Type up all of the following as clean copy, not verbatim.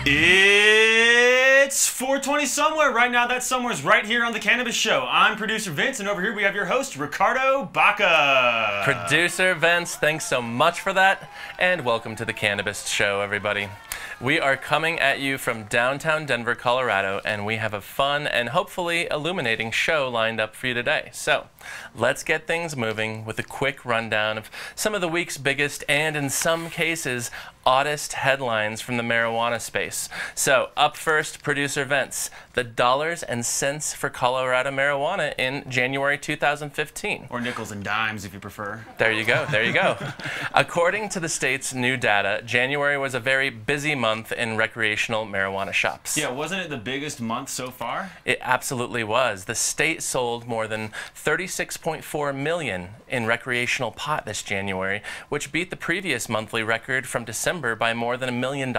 It's 4:20 somewhere. Right now, that somewhere's right here on the Cannabis Show. I'm producer Vince, and over here we have your host, Ricardo Baca. Producer Vince, thanks so much for that, and welcome to the Cannabis Show, everybody. We are coming at you from downtown Denver, Colorado, and we have a fun and hopefully illuminating show lined up for you today. So, let's get things moving with a quick rundown of some of the week's biggest and, in some cases, oddest headlines from the marijuana space. So, up first, producer Vince, the dollars and cents for Colorado marijuana in January 2015. Or nickels and dimes, if you prefer. There you go, there you go. According to the state's new data, January was a very busy month in recreational marijuana shops. Yeah, wasn't it the biggest month so far? It absolutely was. The state sold more than 36.4 million in recreational pot this January, which beat the previous monthly record from December by more than $1 million.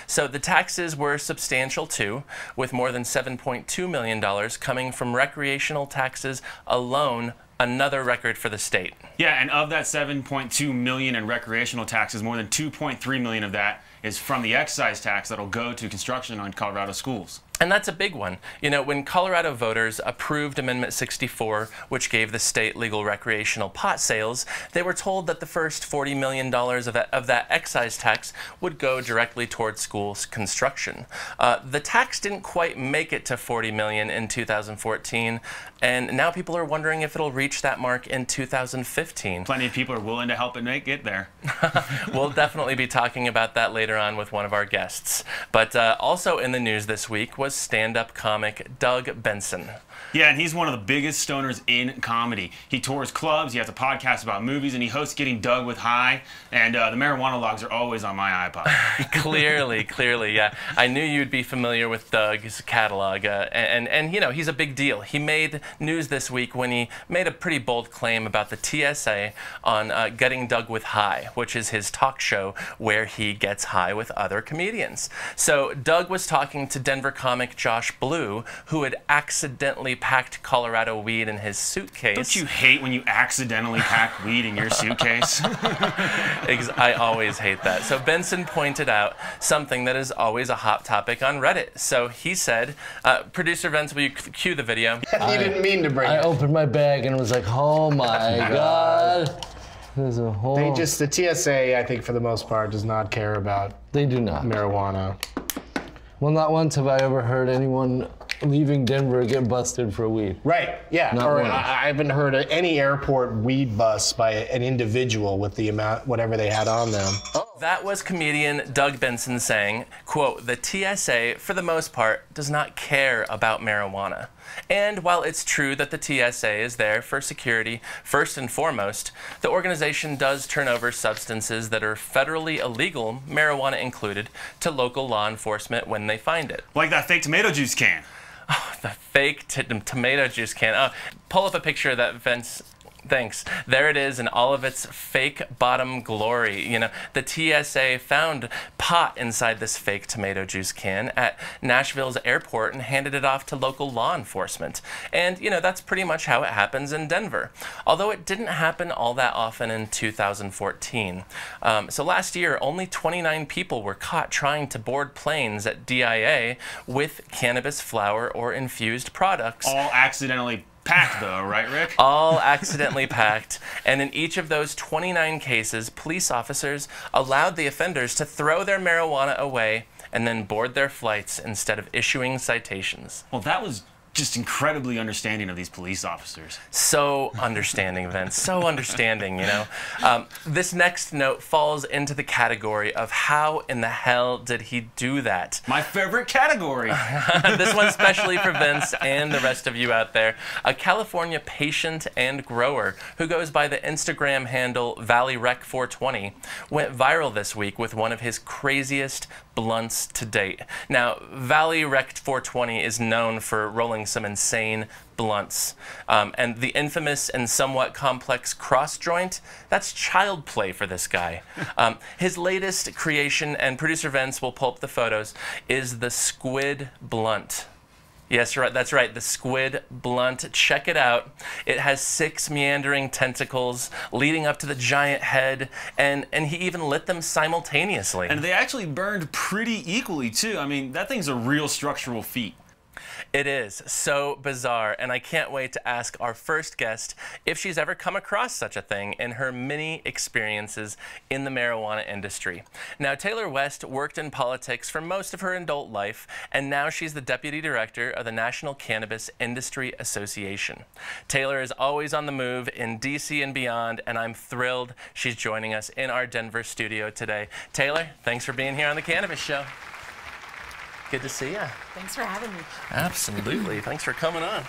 So the taxes were substantial too, with more than $7.2 million coming from recreational taxes alone, another record for the state. Yeah, and of that $7.2 million in recreational taxes, more than $2.3 million of that is from the excise tax that'll go to construction on Colorado schools. And that's a big one. You know, when Colorado voters approved Amendment 64, which gave the state legal recreational pot sales, they were told that the first $40 million of that excise tax would go directly towards schools construction. The tax didn't quite make it to $40 million in 2014, and now people are wondering if it'll reach that mark in 2015. Plenty of people are willing to help it get there. We'll definitely be talking about that later on with one of our guests. But also in the news this week was stand-up comic Doug Benson. Yeah, and he's one of the biggest stoners in comedy. He tours clubs, he has a podcast about movies, and he hosts Getting Doug with High, and the marijuana logs are always on my iPod. Clearly, yeah. I knew you'd be familiar with Doug's catalog, and you know, he's a big deal. He made news this week when he made a pretty bold claim about the TSA on Getting Doug with High, which is his talk show where he gets high with other comedians. So Doug was talking to Denver comic Josh Blue, who had accidentally packed Colorado weed in his suitcase. Don't you hate when you accidentally pack weed in your suitcase? I always hate that. So Benson pointed out something that is always a hot topic on Reddit. So he said, producer Vince, will you cue the video? You didn't mean to bring it. I opened my bag and was like, oh my God. There's a whole... The TSA, I think for the most part, does not care about They do not. marijuana. Well, not once have I ever heard anyone leaving Denver get busted for weed. Right, yeah. Not Or once. I haven't heard of any airport weed bust by an individual with the amount, whatever they had on them. That was comedian Doug Benson saying, quote, the TSA, for the most part, does not care about marijuana. And while it's true that the TSA is there for security, first and foremost, the organization does turn over substances that are federally illegal, marijuana included, to local law enforcement when they find it. Like that fake tomato juice can. Oh, the fake tomato juice can. Oh, pull up a picture of that, Vince. Thanks. There it is in all of its fake bottom glory. You know, the TSA found pot inside this fake tomato juice can at Nashville's airport and handed it off to local law enforcement. And, you know, that's pretty much how it happens in Denver. Although it didn't happen all that often in 2014. So last year, only 29 people were caught trying to board planes at DIA with cannabis flower or infused products. All accidentally packed though, right, Rick? All accidentally packed, and in each of those 29 cases, police officers allowed the offenders to throw their marijuana away and then board their flights instead of issuing citations. Well, that was just incredibly understanding of these police officers. So understanding, Vince. So understanding, you know. This next note falls into the category of how in the hell did he do that? My favorite category. This one's especially for Vince and the rest of you out there. A California patient and grower who goes by the Instagram handle ValleyRec420 went viral this week with one of his craziest blunts to date. Now, ValleyRec420 is known for rolling some insane blunts. And the infamous and somewhat complex cross joint, that's child play for this guy. His latest creation, and producer Vince will pull up the photos, is the squid blunt. Yes, right. That's right. The squid blunt. Check it out. It has 6 meandering tentacles leading up to the giant head, and he even lit them simultaneously. And they actually burned pretty equally, too. I mean, that thing's a real structural feat. It is so bizarre, and I can't wait to ask our first guest if she's ever come across such a thing in her many experiences in the marijuana industry. Now, Taylor West worked in politics for most of her adult life, and now she's the deputy director of the National Cannabis Industry Association. Taylor is always on the move in DC and beyond, and I'm thrilled she's joining us in our Denver studio today. Taylor, thanks for being here on the Cannabis Show. Good to see you. Thanks for having me. Absolutely. Thanks for coming on.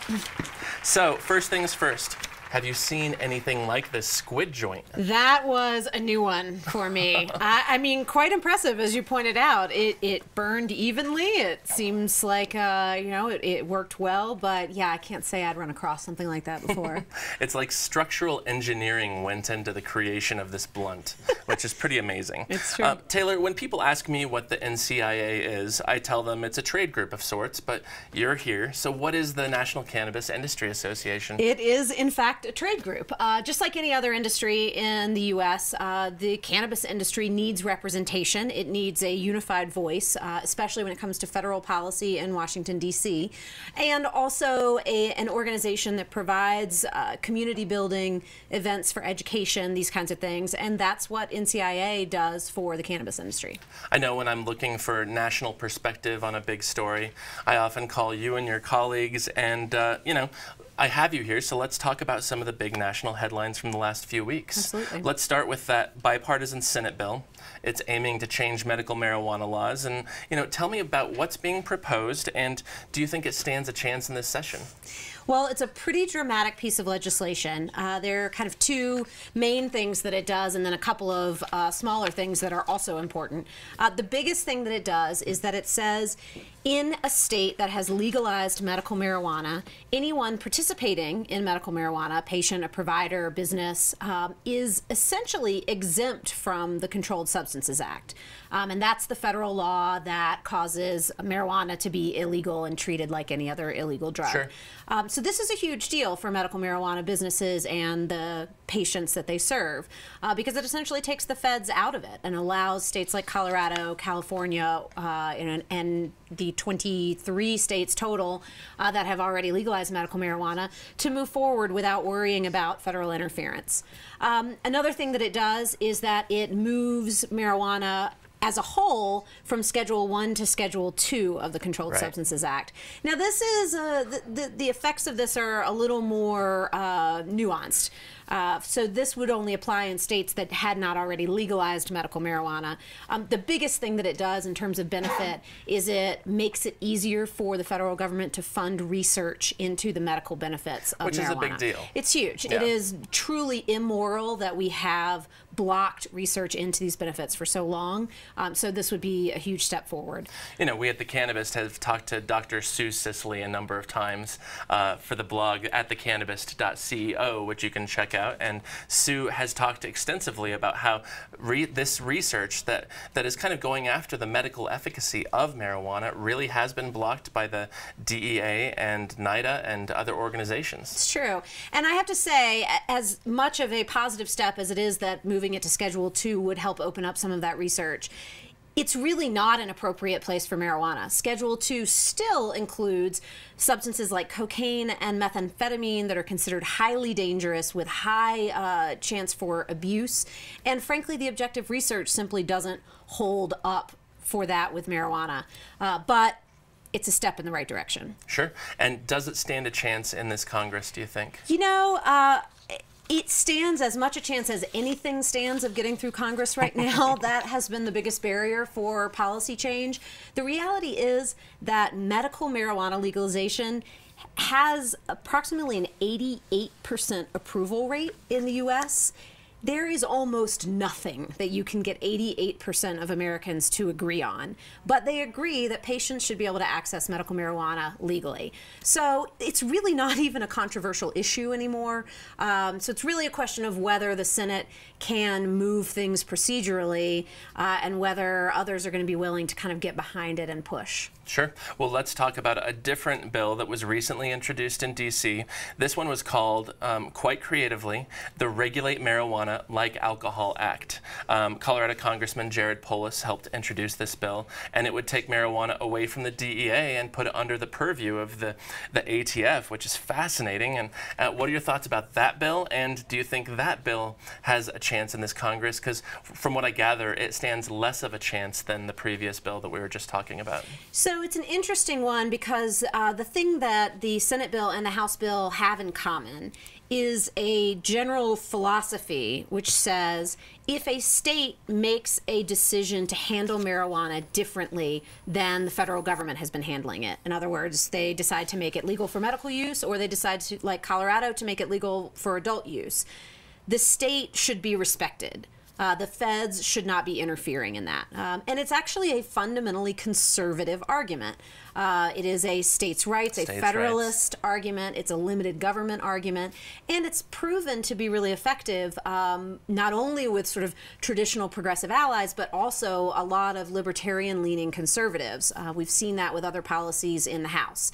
So, first things first. Have you seen anything like this squid joint? That was a new one for me. I mean, quite impressive, as you pointed out. It burned evenly. It seems like, you know, it worked well. But yeah, I can't say I'd run across something like that before. It's like structural engineering went into the creation of this blunt, which is pretty amazing. It's true. Taylor, when people ask me what the NCIA is, I tell them it's a trade group of sorts, but you're here. So what is the National Cannabis Industry Association? It is, in fact, a trade group. Just like any other industry in the U.S., the cannabis industry needs representation. It needs a unified voice, especially when it comes to federal policy in Washington, D.C., and also an organization that provides community building events for education, these kinds of things, and that's what NCIA does for the cannabis industry. I know when I'm looking for national perspective on a big story, I often call you and your colleagues, and, you know, I have you here, so let's talk about some of the big national headlines from the last few weeks. Absolutely. Let's start with that bipartisan Senate bill. It's aiming to change medical marijuana laws, and tell me about what's being proposed, and do you think it stands a chance in this session? Well, it's a pretty dramatic piece of legislation. There are kind of 2 main things that it does, and then a couple of smaller things that are also important. The biggest thing that it does is that it says in a state that has legalized medical marijuana, anyone participating in medical marijuana, a patient, a provider, a business, is essentially exempt from the Controlled Substances Act. And that's the federal law that causes marijuana to be illegal and treated like any other illegal drug. Sure. So this is a huge deal for medical marijuana businesses and the patients that they serve, because it essentially takes the feds out of it and allows states like Colorado, California, and the 23 states total that have already legalized medical marijuana to move forward without worrying about federal interference. Another thing that it does is that it moves marijuana as a whole from Schedule 1 to Schedule 2 of the Controlled Substances Act. Now, this is the effects of this are a little more nuanced. So this would only apply in states that had not already legalized medical marijuana. The biggest thing that it does in terms of benefit is it makes it easier for the federal government to fund research into the medical benefits of marijuana. Which is a big deal. It's huge. Yeah. It is truly immoral that we have blocked research into these benefits for so long. So this would be a huge step forward. We at the Cannabist have talked to Dr. Sue Sisley a number of times for the blog at thecannabist.co, which you can check out. And Sue has talked extensively about how this research that is kind of going after the medical efficacy of marijuana really has been blocked by the DEA and NIDA and other organizations. It's true. And I have to say, as much of a positive step as it is that moving it to Schedule 2 would help open up some of that research, it's really not an appropriate place for marijuana. Schedule 2 still includes substances like cocaine and methamphetamine that are considered highly dangerous with high chance for abuse. And frankly, the objective research simply doesn't hold up for that with marijuana. But it's a step in the right direction. Sure. And does it stand a chance in this Congress, do you think? It stands as much a chance as anything stands of getting through Congress right now. That has been the biggest barrier for policy change. The reality is that medical marijuana legalization has approximately an 88% approval rate in the U.S. there is almost nothing that you can get 88% of Americans to agree on, but they agree that patients should be able to access medical marijuana legally. So it's really not even a controversial issue anymore. So it's really a question of whether the Senate can move things procedurally and whether others are going to be willing to kind of get behind it and push. Sure. Well, let's talk about a different bill that was recently introduced in D.C. This one was called, quite creatively, the Regulate Marijuana Like Alcohol Act. Colorado Congressman Jared Polis helped introduce this bill, and it would take marijuana away from the DEA and put it under the purview of the ATF, which is fascinating. And what are your thoughts about that bill, and do you think that bill has a chance in this Congress? Because from what I gather, it stands less of a chance than the previous bill that we were just talking about. So it's an interesting one because the thing that the Senate bill and the House bill have in common is a general philosophy which says if a state makes a decision to handle marijuana differently than the federal government has been handling it, in other words, they decide to make it legal for medical use, or they decide to, like Colorado, to make it legal for adult use, the state should be respected. The feds should not be interfering in that. And it's actually a fundamentally conservative argument. It is a states' rights, a federalist argument. It's a limited government argument. And it's proven to be really effective, not only with sort of traditional progressive allies, but also a lot of libertarian-leaning conservatives. We've seen that with other policies in the House.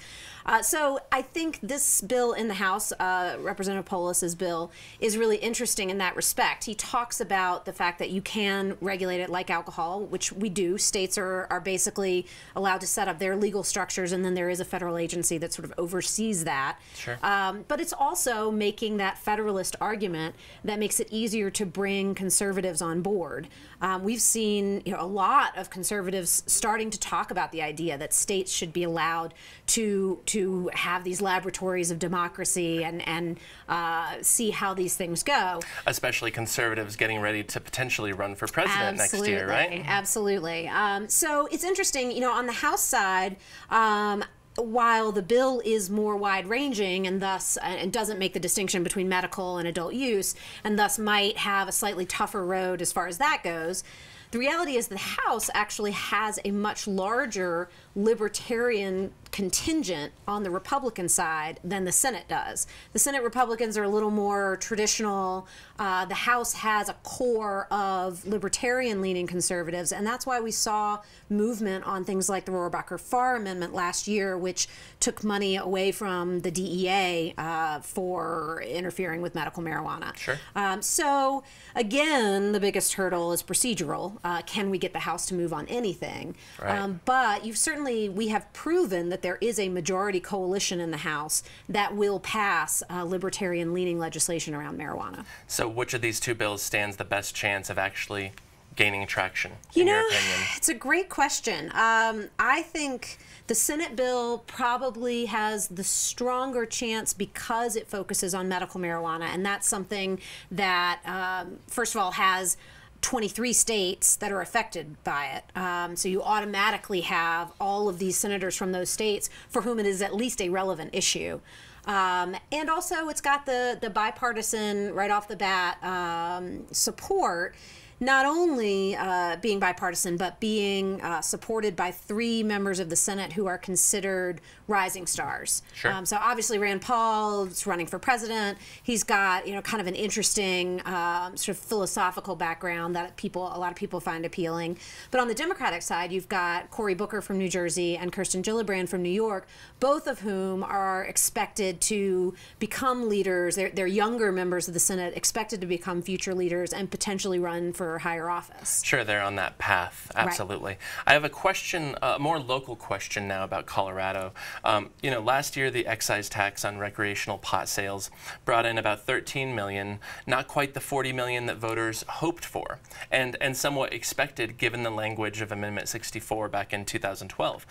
So I think this bill in the House, Representative Polis's bill, is really interesting in that respect. He talks about the fact that you can regulate it like alcohol, which we do. States are basically allowed to set up their legal structures, and then there is a federal agency that sort of oversees that. Sure. But it's also making that federalist argument that makes it easier to bring conservatives on board. We've seen a lot of conservatives starting to talk about the idea that states should be allowed to have these laboratories of democracy and see how these things go. Especially conservatives getting ready to potentially run for president next year, right? Absolutely. So it's interesting, on the House side, while the bill is more wide-ranging and thus and doesn't make the distinction between medical and adult use, and thus might have a slightly tougher road as far as that goes, the reality is the House actually has a much larger libertarian contingent on the Republican side than the Senate does. The Senate Republicans are a little more traditional. The House has a core of libertarian-leaning conservatives, and that's why we saw movement on things like the Rohrabacher-Farr Amendment last year, which took money away from the DEA for interfering with medical marijuana. Sure. So, again, the biggest hurdle is procedural. Can we get the House to move on anything? Right. But we have proven that there is a majority coalition in the House that will pass libertarian-leaning legislation around marijuana. So which of these two bills stands the best chance of actually gaining traction, in your opinion? It's a great question. I think the Senate bill probably has the stronger chance because it focuses on medical marijuana, and that's something that, first of all, has 23 states that are affected by it. So you automatically have all of these senators from those states for whom it is at least a relevant issue. And also it's got the bipartisan, right off the bat, support, not only being bipartisan, but being supported by 3 members of the Senate who are considered rising stars. Sure. So obviously Rand Paul is running for president. He's got kind of an interesting sort of philosophical background that a lot of people find appealing. But on the Democratic side, you've got Cory Booker from New Jersey and Kirsten Gillibrand from New York, both of whom are expected to become leaders. They're younger members of the Senate, expected to become future leaders and potentially run for higher office. Sure, they're on that path, absolutely. Right. I have a question, a more local question now about Colorado. Last year the excise tax on recreational pot sales brought in about $13 million, not quite the $40 million that voters hoped for, and somewhat expected given the language of Amendment 64 back in 2012.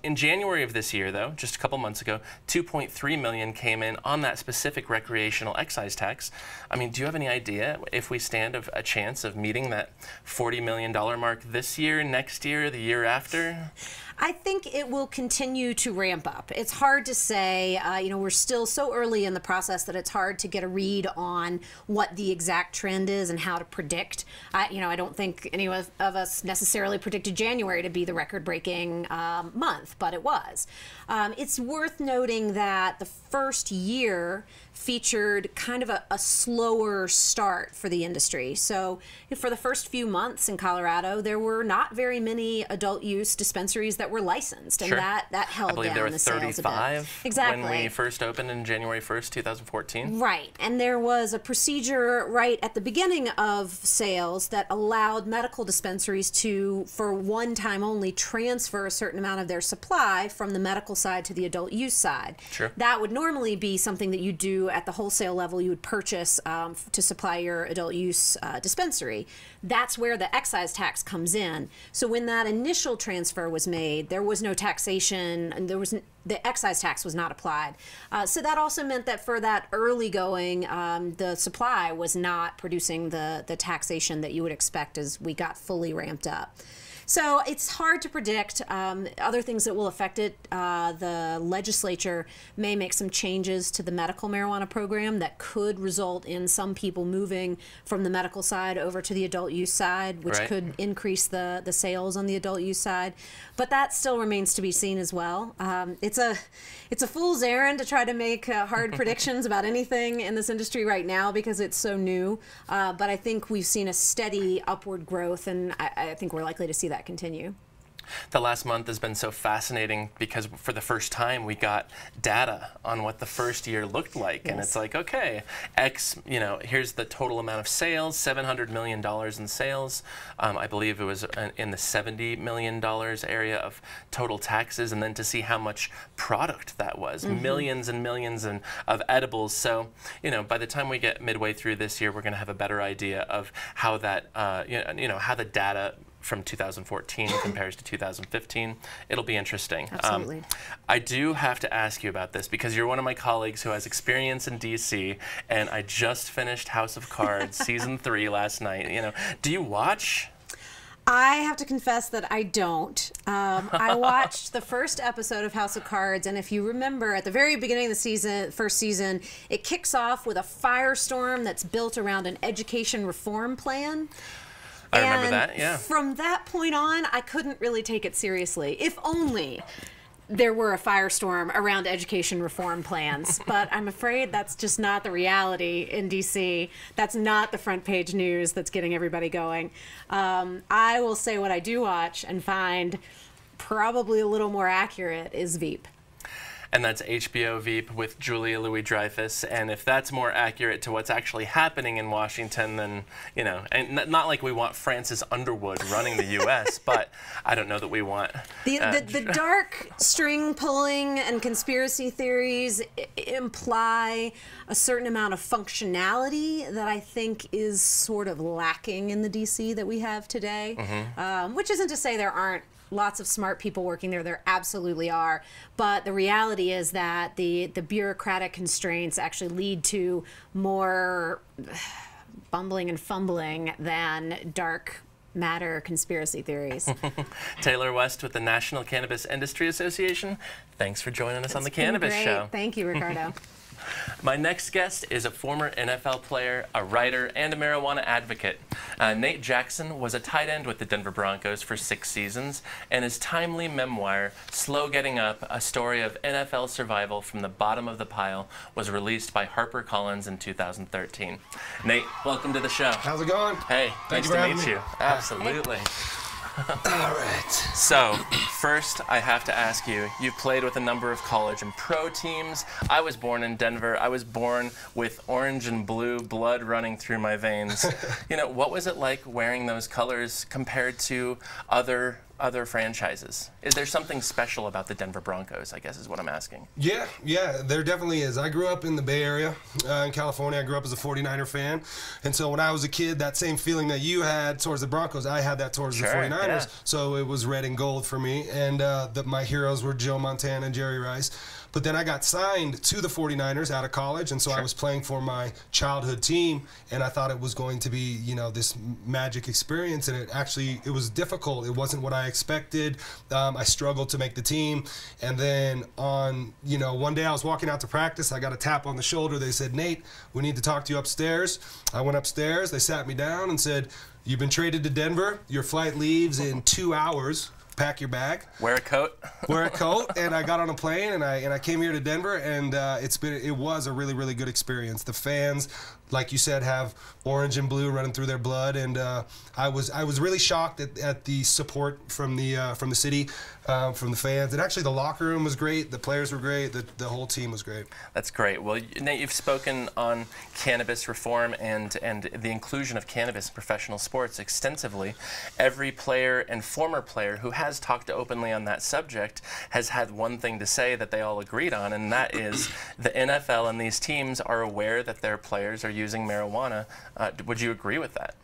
In January of this year, though, just a couple months ago, $2.3 million came in on that specific recreational excise tax. I mean, do you have any idea if we stand a chance of meeting meeting that $40 million mark this year, next year, the year after? I think it will continue to ramp up. It's hard to say. We're still so early in the process that it's hard to get a read on what the exact trend is and how to predict. I don't think any of us necessarily predicted January to be the record-breaking month, but it was. It's worth noting that the first year featured kind of a slower start for the industry. So for the first few months in Colorado, there were not very many adult use dispensaries that were licensed, and Sure. that held I believe down there were the sales a bit. 35 Exactly. when we first opened in January 1st, 2014. Right, and there was a procedure right at the beginning of sales that allowed medical dispensaries to, for one time only, transfer a certain amount of their supply from the medical side to the adult use side. Sure. That would normally be something that you do at the wholesale level. You would purchase to supply your adult use dispensary. That's where the excise tax comes in. So when that initial transfer was made, there was no taxation, and the excise tax was not applied. So that also meant that for that early going, the supply was not producing the taxation that you would expect as we got fully ramped up. So it's hard to predict. Other things that will affect it, the legislature may make some changes to the medical marijuana program that could result in some people moving from the medical side over to the adult use side, which Right. could increase the sales on the adult use side. But that still remains to be seen as well. It's a fool's errand to try to make hard predictions about anything in this industry right now because it's so new. But I think we've seen a steady upward growth, and I think we're likely to see that continue. The last month has been so fascinating because for the first time we got data on what the first year looked like. And it's like, okay, here's the total amount of sales, $700 million in sales. I believe it was in the $70 million area of total taxes. And then to see how much product that was, millions and millions of edibles. So, by the time we get midway through this year, we're going to have a better idea of how that, how the data from 2014 compares to 2015. It'll be interesting. Absolutely. I do have to ask you about this because you're one of my colleagues who has experience in DC, and I just finished House of Cards season 3 last night. Do you watch? I have to confess that I don't. I watched the first episode of House of Cards, and if you remember, at the very beginning of the first season, it kicks off with a firestorm that's built around an education reform plan. I remember that, yeah. From that point on, I couldn't really take it seriously. If only there were a firestorm around education reform plans. But I'm afraid that's just not the reality in D.C. That's not the front page news that's getting everybody going. I will say what I do watch and find probably a little more accurate is Veep. And that's HBO Veep with Julia Louis-Dreyfus. And if that's more accurate to what's actually happening in Washington, then, and not like we want Francis Underwood running the U.S., but I don't know that we want... The dark string pulling and conspiracy theories imply a certain amount of functionality that I think is sort of lacking in the D.C. that we have today, which isn't to say there aren't lots of smart people working there. There absolutely are. But the reality is that the bureaucratic constraints actually lead to more bumbling and fumbling than dark matter conspiracy theories. Taylor West with the National Cannabis Industry Association. Thanks for joining us on the Cannabis Show. Thank you, Ricardo. My next guest is a former NFL player, a writer, and a marijuana advocate. Nate Jackson was a tight end with the Denver Broncos for 6 seasons, and his timely memoir, Slow Getting Up, a story of NFL survival from the bottom of the pile, was released by HarperCollins in 2013. Nate, welcome to the show. How's it going? Hey, Thank nice you for to having meet me. you. Absolutely. All right. So, first I have to ask you, you've played with a number of college and pro teams. I was born in Denver. I was born with orange and blue blood running through my veins. What was it like wearing those colors compared to other other franchises? Is there something special about the Denver Broncos, I guess is what I'm asking? Yeah, there definitely is. I grew up in the Bay Area in California. I grew up as a 49er fan. And so when I was a kid, that same feeling that you had towards the Broncos, I had that towards the 49ers. Yeah. So it was red and gold for me. And my heroes were Joe Montana and Jerry Rice. But then I got signed to the 49ers out of college, and so I was playing for my childhood team, and I thought it was going to be, this magic experience, and it was difficult. It wasn't what I expected. I struggled to make the team, and then one day I was walking out to practice. I got a tap on the shoulder. They said, "Nate, we need to talk to you upstairs." I went upstairs. They sat me down and said, "You've been traded to Denver. Your flight leaves in 2 hours. Pack your bag. Wear a coat." Wear a coat, and I got on a plane, and I came here to Denver, and it was a really, really good experience. The fans, like you said, have orange and blue running through their blood, and I was really shocked at the support from the city, from the fans, and actually the locker room was great. The players were great. The whole team was great. That's great. Well, Nate, you've spoken on cannabis reform and the inclusion of cannabis in professional sports extensively. Every player and former player who has talked openly on that subject has had one thing to say that they all agreed on, and that is the NFL and these teams are aware that their players are using marijuana. Would you agree with that?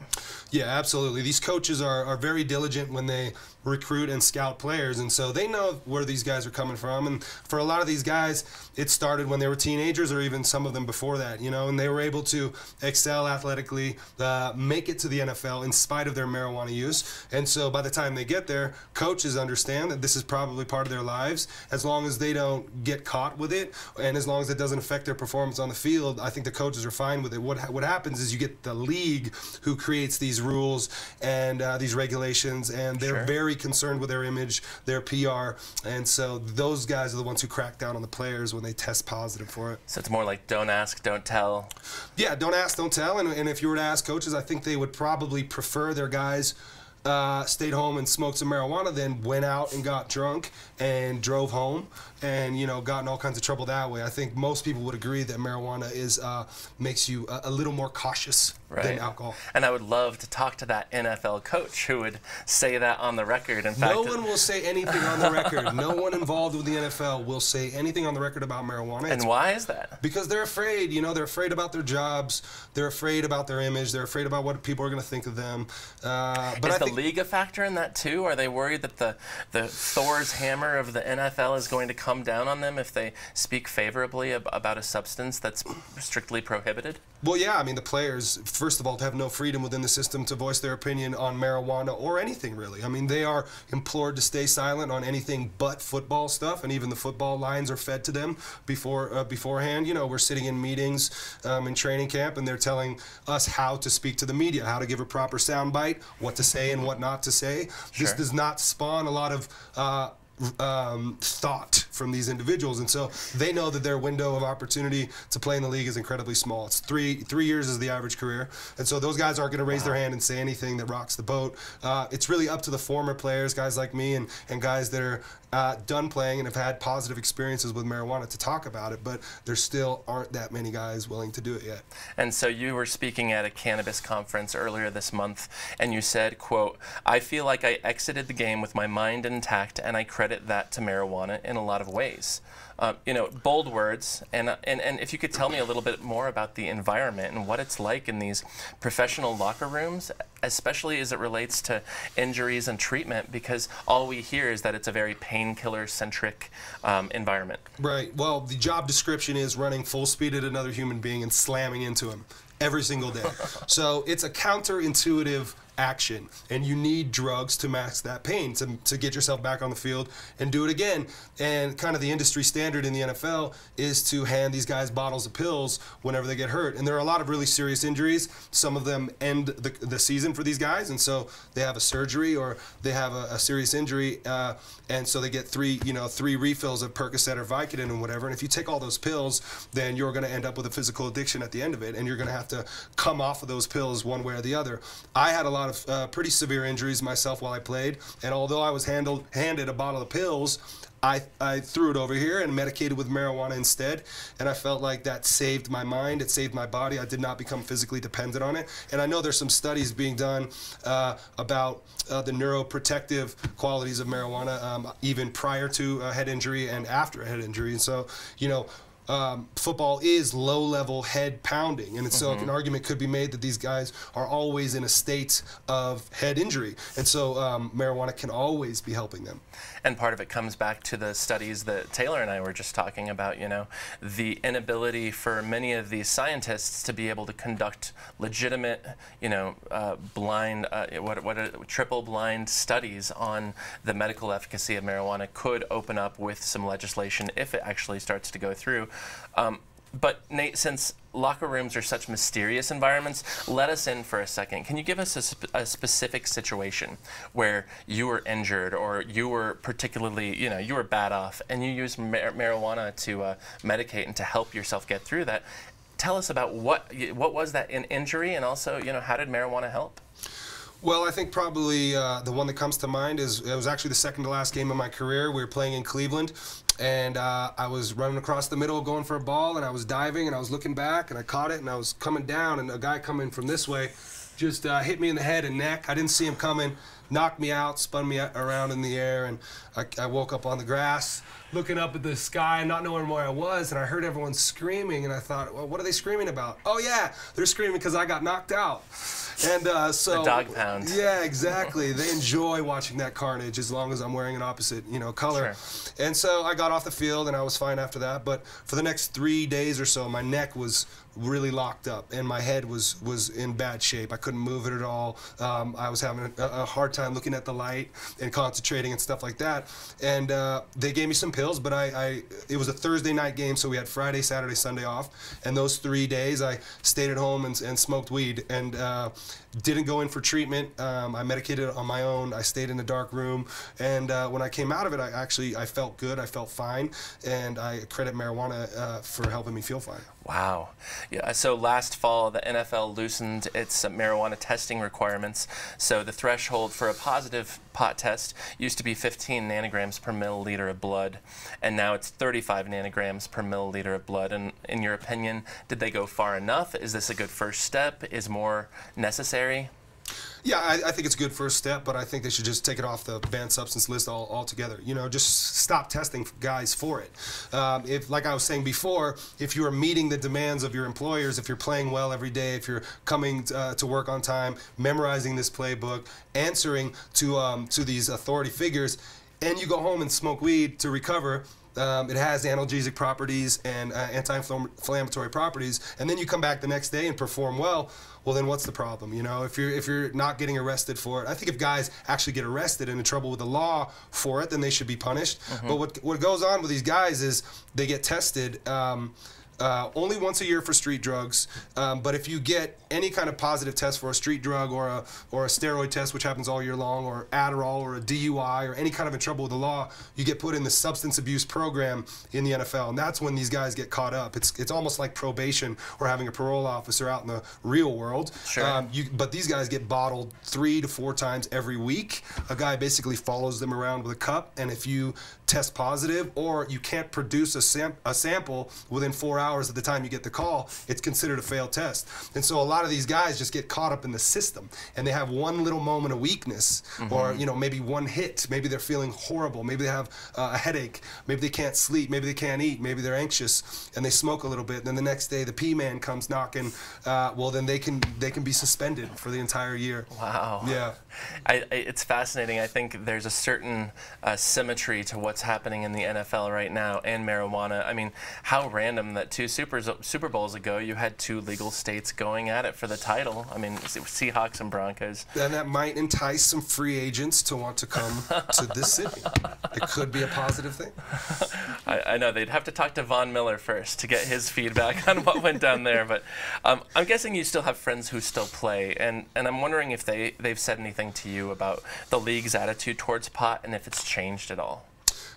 Yeah, absolutely. These coaches are very diligent when they recruit and scout players, and so they know where these guys are coming from. And for a lot of these guys, it started when they were teenagers, or even some of them before that, and they were able to excel athletically, make it to the NFL in spite of their marijuana use. And so by the time they get there, coaches understand that this is probably part of their lives. As long as they don't get caught with it, and as long as it doesn't affect their performance on the field, I think the coaches are fine with it. What happens is you get the league who creates these rules and these regulations, and they're very concerned with their image, their PR, and so those guys are the ones who crack down on the players when they test positive for it. So it's more like don't ask, don't tell. Yeah, don't ask, don't tell. And if you were to ask coaches, I think they would probably prefer their guys stayed home and smoked some marijuana, then went out and got drunk and drove home and got in all kinds of trouble that way. I think most people would agree that marijuana makes you a little more cautious than alcohol. And I would love to talk to that NFL coach who would say that on the record. In fact, no one will say anything on the record. No one involved with the NFL will say anything on the record about marijuana. And why is that? Because they're afraid. They're afraid about their jobs. They're afraid about their image. They're afraid about what people are going to think of them. But is the league a factor in that too? Are they worried that the Thor's hammer of the NFL is going to come down on them if they speak favorably about a substance that's strictly prohibited? Well, yeah. I mean, the players, first of all, have no freedom within the system to voice their opinion on marijuana or anything, really. I mean, they are implored to stay silent on anything but football stuff, and even the football lines are fed to them beforehand. We're sitting in meetings in training camp, and they're telling us how to speak to the media, how to give a proper soundbite, what to say and what not to say. This does not spawn a lot of thought from these individuals, and so they know that their window of opportunity to play in the league is incredibly small. It's three years is the average career, and so those guys aren't going to raise their hand and say anything that rocks the boat. It's really up to the former players, guys like me, and guys that are done playing and have had positive experiences with marijuana to talk about it, but there still aren't that many guys willing to do it yet. And so you were speaking at a cannabis conference earlier this month, and you said, quote, "I feel like I exited the game with my mind intact, and I credit that to marijuana in a lot of ways." Bold words, and if you could tell me a little bit more about the environment and what it's like in these professional locker rooms, especially as it relates to injuries and treatment, because all we hear is that it's a very painkiller-centric environment. Right. Well, the job description is running full speed at another human being and slamming into him every single day. So it's a counterintuitive action, and you need drugs to mask that pain, to get yourself back on the field and do it again. And kind of the industry standard in the NFL is to hand these guys bottles of pills whenever they get hurt. And there are a lot of really serious injuries. Some of them end the season for these guys, and so they have a surgery or they have a serious injury, and so they get three refills of Percocet or Vicodin and whatever. And if you take all those pills, then you're going to end up with a physical addiction at the end of it, and you're going to have to come off of those pills one way or the other. I had a lot of pretty severe injuries myself while I played, and although I was handed a bottle of pills, I threw it over here and medicated with marijuana instead, and I felt like that saved my mind, it saved my body. I did not become physically dependent on it. And I know there's some studies being done about the neuroprotective qualities of marijuana, even prior to a head injury and after a head injury. And so, you know, football is low-level head pounding, and so an argument could be made that these guys are always in a state of head injury, and so marijuana can always be helping them. And part of it comes back to the studies that Taylor and I were just talking about, you know, the inability for many of these scientists to be able to conduct legitimate, you know, blind, triple-blind studies on the medical efficacy of marijuana could open up with some legislation if it actually starts to go through. But Nate, since locker rooms are such mysterious environments, let us in for a second. Can you give us a specific situation where you were injured or you were particularly, you know, you were bad off and you used marijuana to medicate and to help yourself get through that? Tell us about what was that injury, and also, you know, how did marijuana help? Well, I think probably the one that comes to mind is it was actually the second to last game of my career. We were playing in Cleveland, and I was running across the middle going for a ball, and I was diving, and I was looking back, and I caught it, and I was coming down, and a guy coming from this way just hit me in the head and neck. I didn't see him coming, knocked me out, spun me around in the air, and I woke up on the grass, looking up at the sky, not knowing where I was, and I heard everyone screaming, and I thought, well, what are they screaming about? Oh yeah, they're screaming because I got knocked out. And so the dog pound. Yeah, exactly. They enjoy watching that carnage as long as I'm wearing an opposite, you know, color. Sure. And so I got off the field and I was fine after that. But for the next 3 days or so, my neck was really locked up and my head was in bad shape. I couldn't move it at all. I was having a hard time looking at the light and concentrating and stuff like that. And they gave me some pills, but it was a Thursday night game, so we had Friday, Saturday, Sunday off. And those 3 days I stayed at home and smoked weed and didn't go in for treatment. I medicated on my own. I stayed in a dark room. And when I came out of it, I felt good. I felt fine. And I credit marijuana for helping me feel fine. Wow. Yeah, so last fall, the NFL loosened its marijuana testing requirements. So the threshold for a positive pot test used to be 15 nanograms per milliliter of blood, and now it's 35 nanograms per milliliter of blood. And in your opinion, did they go far enough? Is this a good first step? Is more necessary? Yeah, I think it's a good first step, but I think they should just take it off the banned substance list altogether. You know, just stop testing guys for it. If, like I was saying before, if you are meeting the demands of your employers, if you're playing well every day, if you're coming to work on time, memorizing this playbook, answering to these authority figures, and you go home and smoke weed to recover, it has analgesic properties and anti-inflammatory properties, and then you come back the next day and perform well, well then what's the problem? You know, if you're not getting arrested for it, I think if guys actually get arrested and in trouble with the law for it, then they should be punished. But what goes on with these guys is they get tested only once a year for street drugs, but if you get any kind of positive test for a street drug or a steroid test, which happens all year long, or Adderall or a DUI or any kind of in trouble with the law, you get put in the substance abuse program in the NFL, and that's when these guys get caught up. It's almost like probation or having a parole officer out in the real world. Sure. But these guys get bottled 3 to 4 times every week. A guy basically follows them around with a cup, and if you test positive or you can't produce a sample within 4 hours at the time you get the call, it's considered a failed test. And so a lot of these guys just get caught up in the system, and they have one little moment of weakness, or you know, maybe one hit, maybe they're feeling horrible, maybe they have a headache, maybe they can't sleep, maybe they can't eat, maybe they're anxious, and they smoke a little bit, and then the next day the P-man comes knocking, well then they can be suspended for the entire year. Wow. Yeah. It's fascinating. I think there's a certain symmetry to what's happening in the NFL right now and marijuana. I mean, how random that 2 Super Bowls ago you had 2 legal states going at it for the title. I mean, Seahawks and Broncos. And that might entice some free agents to want to come to this city. It could be a positive thing. I know they'd have to talk to Von Miller first to get his feedback on what went down there. But I'm guessing you still have friends who still play, and I'm wondering if they've said anything to you about the league's attitude towards pot and if it's changed at all.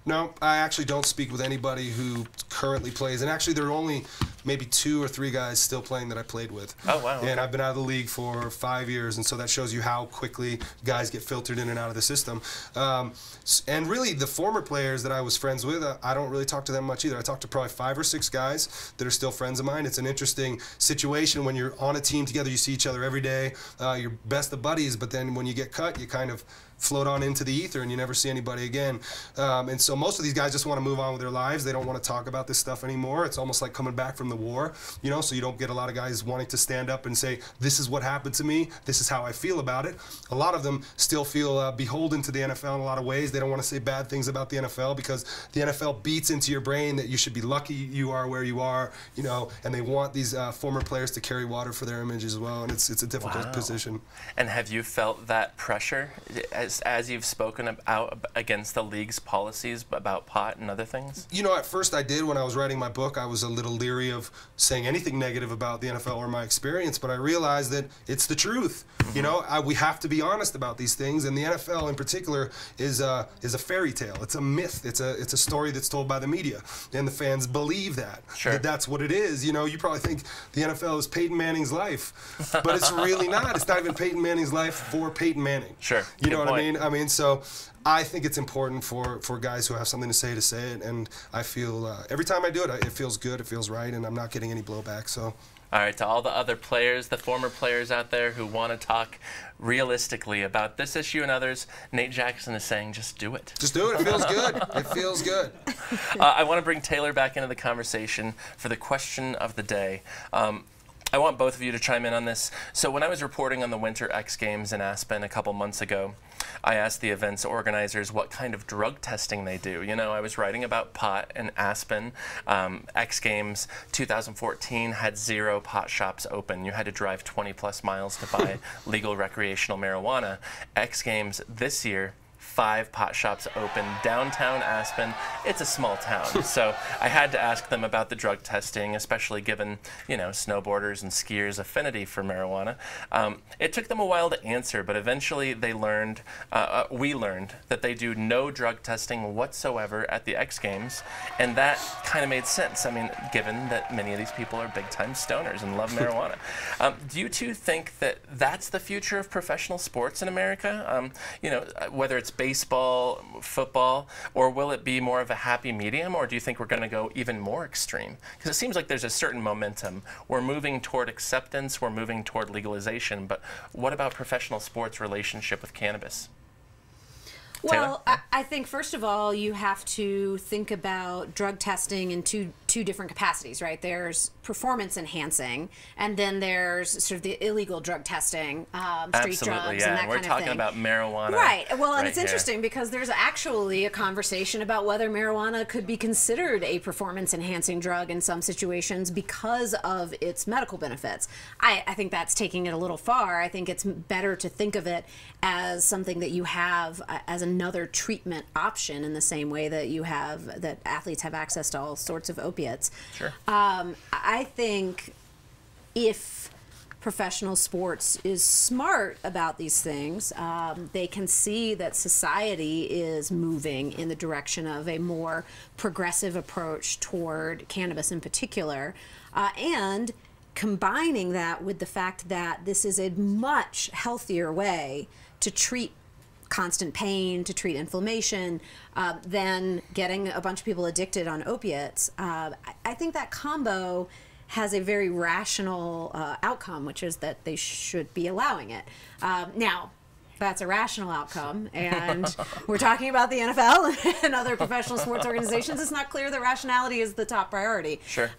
No, I actually don't speak with anybody who currently plays, and actually there are only maybe 2 or 3 guys still playing that I played with. Oh, wow. And I've been out of the league for 5 years, and so that shows you how quickly guys get filtered in and out of the system. And really, the former players that I was friends with, I don't really talk to them much either. I talk to probably 5 or 6 guys that are still friends of mine. It's an interesting situation when you're on a team together. You see each other every day. You're best of buddies, but then when you get cut, you kind of float on into the ether and you never see anybody again. And so most of these guys just want to move on with their lives. They don't want to talk about this stuff anymore. It's almost like coming back from the war, you know, so you don't get a lot of guys wanting to stand up and say, this is what happened to me, this is how I feel about it. A lot of them still feel beholden to the NFL in a lot of ways. They don't want to say bad things about the NFL because the NFL beats into your brain that you should be lucky you are where you are, you know, and they want these former players to carry water for their image as well, and it's a difficult position. And have you felt that pressure as you've spoken out against the league's policies about pot and other things? You know, at first I did. When I was writing my book, I was a little leery of saying anything negative about the NFL or my experience, but I realized that it's the truth. You know, we have to be honest about these things, and the NFL in particular is a fairy tale. It's a myth. It's a story that's told by the media, and the fans believe that. Sure. That that's what it is. You know, you probably think the NFL is Peyton Manning's life, but it's really not. It's not even Peyton Manning's life for Peyton Manning. Sure. You know what point. I mean? So I think it's important for guys who have something to say it, and I feel every time I do it, it feels good, it feels right, and I'm not getting any blowback. So. All right, to all the other players, the former players out there who want to talk realistically about this issue and others, Nate Jackson is saying, just do it. Just do it. It feels good. It feels good. I want to bring Taylor back into the conversation for the question of the day. I want both of you to chime in on this. So when I was reporting on the Winter X Games in Aspen a couple months ago, I asked the event's organizers what kind of drug testing they do. You know, I was writing about pot in Aspen. X Games 2014 had 0 pot shops open. You had to drive 20+ miles to buy legal recreational marijuana. X Games this year, 5 pot shops open downtown Aspen. It's a small town, so I had to ask them about the drug testing, especially given, you know, snowboarders and skiers' affinity for marijuana. It took them a while to answer, but eventually they learned, we learned, that they do no drug testing whatsoever at the X Games, and that kind of made sense. I mean, given that many of these people are big-time stoners and love marijuana. Do you two think that that's the future of professional sports in America? You know, whether it's baseball, football, or will it be more of a happy medium, or do you think we're going to go even more extreme? Because it seems like there's a certain momentum. We're moving toward acceptance, we're moving toward legalization, but what about professional sports' relationship with cannabis? Well, I think, first of all, you have to think about drug testing in two different capacities, right? There's performance enhancing, and then there's sort of the illegal drug testing, street drugs, yeah. and that kind of thing. We're talking about marijuana. Right. Well, and right it's here. interesting because there's actually a conversation about whether marijuana could be considered a performance enhancing drug in some situations because of its medical benefits. I think that's taking it a little far. I think it's better to think of it as something that you have as another treatment option in the same way that you have, that athletes have access to all sorts of opiates. Sure. I think if professional sports is smart about these things, they can see that society is moving in the direction of a more progressive approach toward cannabis in particular, and combining that with the fact that this is a much healthier way to treat constant pain, to treat inflammation, than getting a bunch of people addicted on opiates. I think that combo has a very rational outcome, which is that they should be allowing it. Now, that's a rational outcome, and we're talking about the NFL and other professional sports organizations. It's not clear that rationality is the top priority. Sure.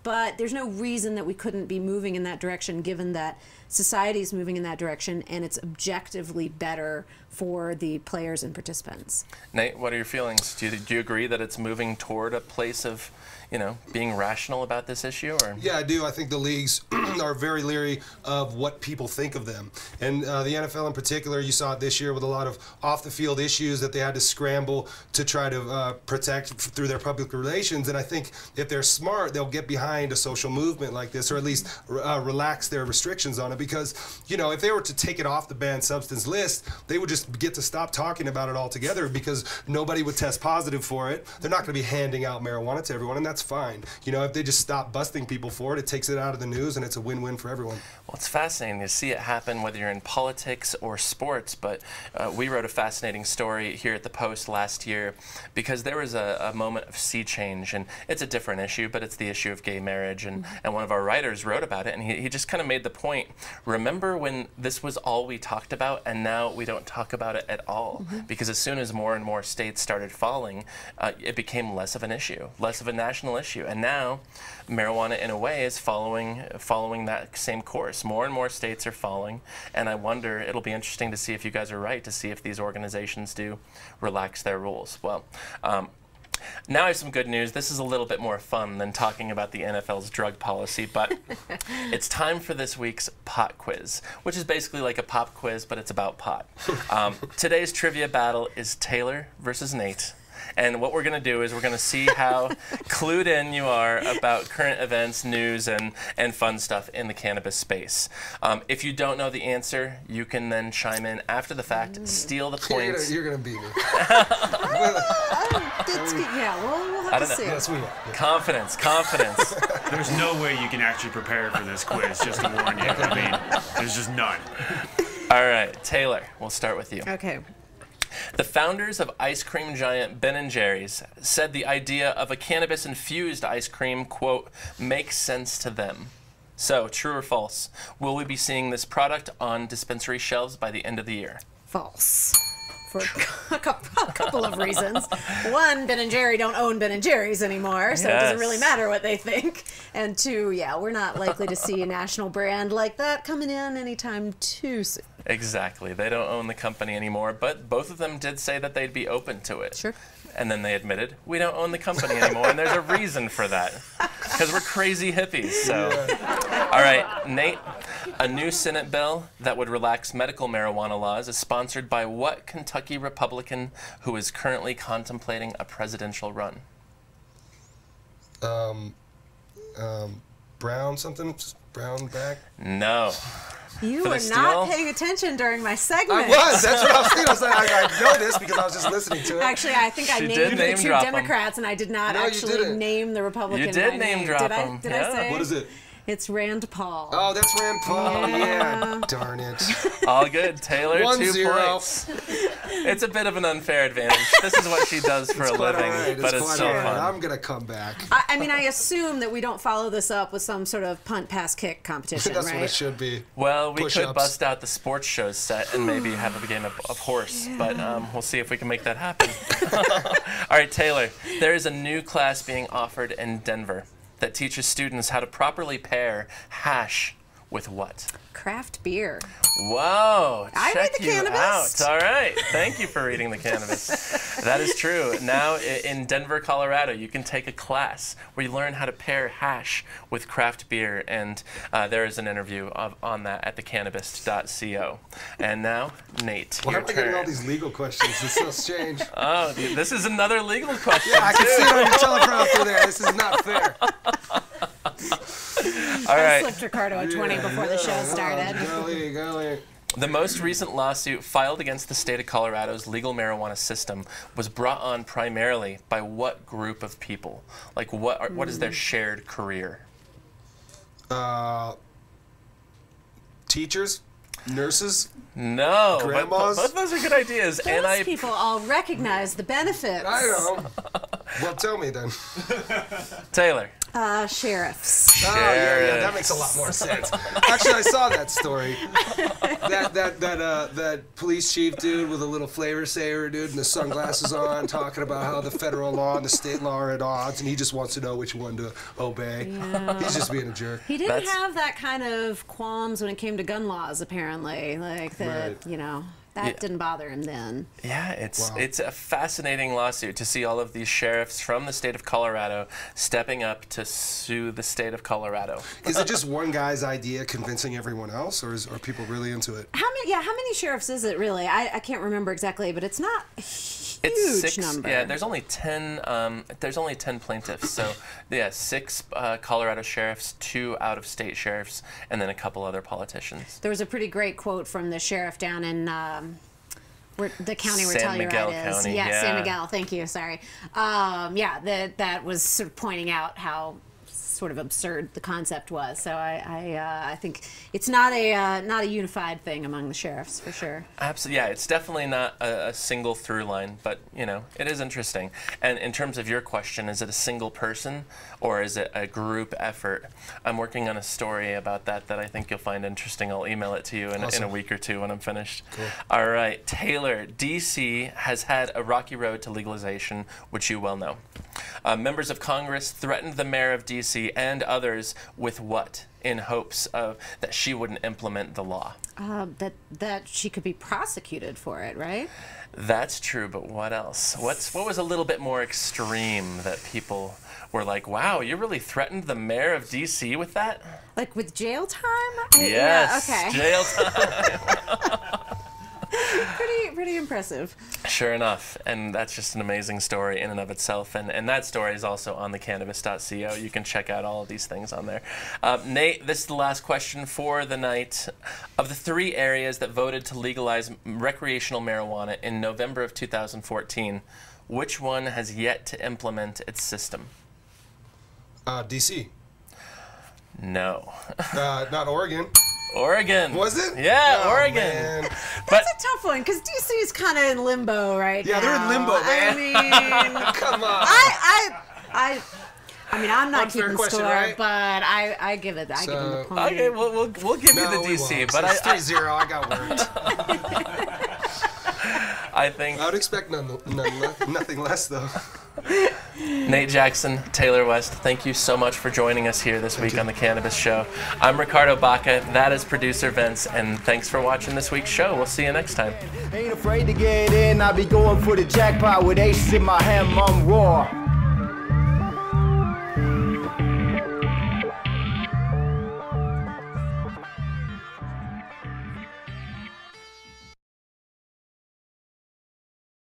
But there's no reason that we couldn't be moving in that direction, given that society is moving in that direction, and it's objectively better for the players and participants. Nate, what are your feelings? Do you agree that it's moving toward a place of, you know, being rational about this issue? Or? Yeah, I do. I think the leagues are very leery of what people think of them. And the NFL in particular similar. You saw it this year with a lot of off-the-field issues that they had to scramble to try to protect through their public relations. And I think if they're smart, they'll get behind a social movement like this, or at least relax their restrictions on it. Because, you know, if they were to take it off the banned substance list, they would just get to stop talking about it altogether because nobody would test positive for it. They're not going to be handing out marijuana to everyone, and that's fine. You know, if they just stop busting people for it, it takes it out of the news, and it's a win-win for everyone. Well, it's fascinating to see it happen whether you're in politics or sports, but we wrote a fascinating story here at the Post last year because there was a moment of sea change, and it's a different issue, but it's the issue of gay marriage, and one of our writers wrote about it, and he just kind of made the point, remember when this was all we talked about, and now we don't talk about it at all, because as soon as more and more states started falling, it became less of an issue, less of a national issue, and now marijuana in a way is following that same course. More and more states are falling, and I wonder, it'll be interesting to see if you guys are right, to see if these organizations do relax their rules. Well, now I have some good news. This is a little bit more fun than talking about the NFL's drug policy, but it's time for this week's pot quiz, which is basically like a pop quiz, but it's about pot. Today's trivia battle is Taylor versus Nate. And what we're going to do is we're going to see how clued in you are about current events, news, and fun stuff in the cannabis space. If you don't know the answer, you can then chime in after the fact, steal the points. You're going to beat me. We'll have to see. Yes, we will. Confidence, confidence. There's no way you can actually prepare for this quiz, just to warn you. I mean, there's just none. All right, Taylor, we'll start with you. Okay. The founders of ice cream giant Ben & Jerry's said the idea of a cannabis-infused ice cream, quote, makes sense to them. So, true or false? Will we be seeing this product on dispensary shelves by the end of the year? False. For a couple of reasons. One, Ben & Jerry don't own Ben & Jerry's anymore, so it doesn't really matter what they think. And two, yeah, we're not likely to see a national brand like that coming in anytime too soon. Exactly. They don't own the company anymore, but both of them did say that they'd be open to it. Sure. And then they admitted, we don't own the company anymore, and there's a reason for that. Because we're crazy hippies, so. All right, Nate, a new Senate bill that would relax medical marijuana laws is sponsored by what Kentucky Republican who is currently contemplating a presidential run? Brown something? Brown back? No. You For the were steal? not paying attention during my segment. I was. That's what I was thinking. I was like, I know this because I was just listening to it. Actually, I think I She named did the name two drop 'em. Democrats, and I did not No, you actually didn't. name the Republican. You did by name name. drop Did I? 'em. Did Yeah. I say? What is it? It's Rand Paul. Oh, that's Rand Paul. Yeah. Darn it. All good. Taylor, 2 1-0. points. It's a bit of an unfair advantage. This is what she does for a Quite living, all right. but it's quite so all right. fun. I'm going to come back. I mean, I assume that we don't follow this up with some sort of punt, pass, kick competition, That's right? what it should be. Well, we could Push-ups. bust out the sports shows set and maybe have a game of horse, but we'll see if we can make that happen. All right, Taylor, there is a new class being offered in Denver that teaches students how to properly pair hash with what? Craft beer. Whoa, I read check the you Cannabist. out. All right, thank you for reading the Cannabist. That is true. Now in Denver, Colorado, you can take a class where you learn how to pair hash with craft beer, and there is an interview on that at thecannabist.co. And now, Nate, Why your am I getting all turn. these legal questions? It's so strange. Oh, this is another legal question. Yeah, I can too. see it on your teleprompter there. This is not fair. All I right. slipped Ricardo a 20 before the show started. Golly. The most recent lawsuit filed against the state of Colorado's legal marijuana system was brought on primarily by what group of people? Like, what is their shared career? Teachers? Nurses? No, but Grandmas? both of those are good ideas. Those people all recognize the benefits. I know. Well, tell me then. Taylor. Sheriffs. Oh, yeah, that makes a lot more sense. Actually, I saw that story. That police chief dude with a little flavor saver dude and the sunglasses on, talking about how the federal law and the state law are at odds, and he just wants to know which one to obey. Yeah. He's just being a jerk. He didn't have that kind of qualms when it came to gun laws, apparently. Like that, Right. you know. That didn't bother him then. Yeah, it's a fascinating lawsuit to see all of these sheriffs from the state of Colorado stepping up to sue the state of Colorado. Is it just one guy's idea convincing everyone else, or are people really into it? How many sheriffs is it really? I can't remember exactly, but it's not a huge It's 6. number. Yeah, there's only 10. There's only 10 plaintiffs. So yeah, 6 Colorado sheriffs, 2 out-of-state sheriffs, and then a couple other politicians. There was a pretty great quote from the sheriff down in where the county where San Miguel Telluride is. County, Yeah, yeah. San Miguel. Thank you. Sorry. That was sort of pointing out how sort of absurd the concept was. So I think it's not a unified thing among the sheriffs for sure. Absolutely, yeah. It's definitely not a single through line, but you know, it is interesting. And in terms of your question, is it a single person or is it a group effort? I'm working on a story about that I think you'll find interesting. I'll email it to you in a week or two when I'm finished. Cool. All right, Taylor, DC has had a rocky road to legalization, which you well know. Members of Congress threatened the mayor of DC and others with what, in hopes of that she wouldn't implement the law? That she could be prosecuted for it, right? That's true, but what else? What was a little bit more extreme that people were like, wow, you really threatened the mayor of DC with that? Like with jail time? Yes, Yeah, okay. jail time. Pretty impressive. Sure enough, and that's just an amazing story in and of itself, and that story is also on the Cannabist.co. You can check out all of these things on there. Nate, this is the last question for the night. Of the 3 areas that voted to legalize recreational marijuana in November of 2014, which one has yet to implement its system? DC. No. Not Oregon. Oregon. Was it? Yeah, Oh, Oregon. man. But It's a tough one because DC is kind of in limbo right now. Yeah, they're in limbo, man. I mean, Come on. I mean, I'm not Unfair keeping question, score, right? but I give it. I give him the point. okay, we'll give you the we DC, won't. but So it's 3-0. I got worked. I think I would expect nothing less, though. Nate Jackson, Taylor West, thank you so much for joining us here this week on the Cannabis Show. I'm Ricardo Baca, that is producer Vince, and thanks for watching this week's show. We'll see you next time. Ain't afraid to get in, I be going for the jackpot with aces in my hand, I'm raw.